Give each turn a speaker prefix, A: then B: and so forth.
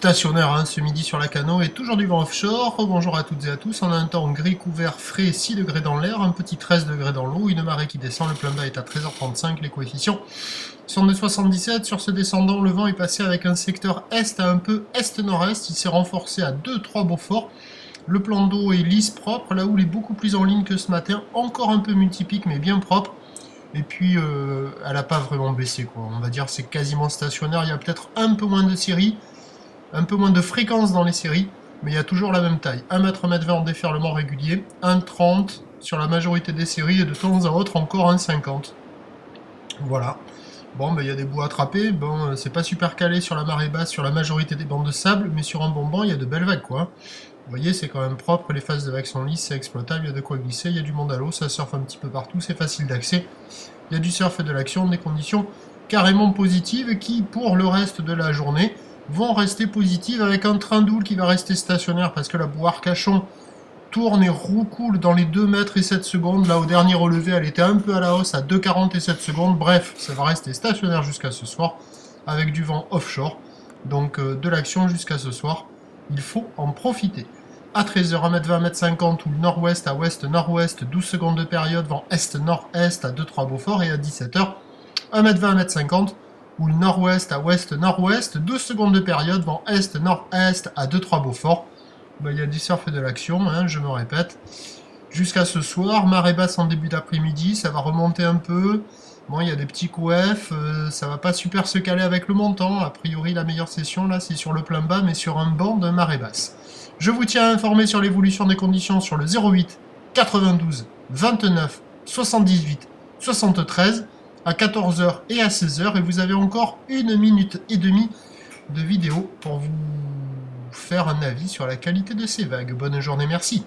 A: stationnaire hein, ce midi sur la Cano et toujours du vent offshore. Bonjour à toutes et à tous. On a un temps gris couvert frais, 6 degrés dans l'air, un petit 13 degrés dans l'eau, une marée qui descend, le plein bas est à 13h35, les coefficients sont de 77. Sur ce descendant, le vent est passé avec un secteur est à un peu est-nord-est, il s'est renforcé à 2-3 Beaufort. Le plan d'eau est lisse, propre, la houle est beaucoup plus en ligne que ce matin, encore un peu multipique mais bien propre. Et puis, elle n'a pas vraiment baissé, quoi. On va dire c'est quasiment stationnaire. Il y a peut-être un peu moins de séries, un peu moins de fréquence dans les séries, mais il y a toujours la même taille. 1 m, 1 m 20 en déferlement régulier, 1,30 sur la majorité des séries, et de temps à autre encore 1,50. Voilà. Bon, ben, il y a des bouts à attraper. Bon, c'est pas super calé sur la marée basse, sur la majorité des bancs de sable, mais sur un bonbon, il y a de belles vagues, quoi. Vous voyez, c'est quand même propre, les phases de vagues sont lisses, c'est exploitable, il y a de quoi glisser, il y a du monde à l'eau, ça surfe un petit peu partout, c'est facile d'accès. Il y a du surf et de l'action, des conditions carrément positives qui, pour le reste de la journée, vont rester positives avec un train d'houle qui va rester stationnaire parce que la boue Arcachon tourne et roucoule dans les 2 mètres et 7 secondes. Là, au dernier relevé, elle était un peu à la hausse à 2,40 et 7 secondes. Bref, ça va rester stationnaire jusqu'à ce soir avec du vent offshore. Donc, de l'action jusqu'à ce soir. Il faut en profiter. À 13h, 1 m 20, 1 m 50, ou nord-ouest à ouest-nord-ouest, 12 secondes de période, vent est-nord-est à 2-3 Beaufort, et à 17h, 1 m 20, 1 m 50, ou nord-ouest à ouest-nord-ouest, 12 secondes de période, vent est-nord-est à 2-3 Beaufort. Ben, il y a du surf et de l'action, hein, je me répète. Jusqu'à ce soir, marée basse en début d'après-midi, ça va remonter un peu. Bon, il y a des petits couefs, ça va pas super se caler avec le montant. A priori, la meilleure session, là, c'est sur le plein bas, mais sur un banc de marée basse. Je vous tiens informé sur l'évolution des conditions sur le 08 92 29 78 73 à 14h et à 16h. Et vous avez encore 1 minute et demie de vidéo pour vous faire un avis sur la qualité de ces vagues. Bonne journée, merci.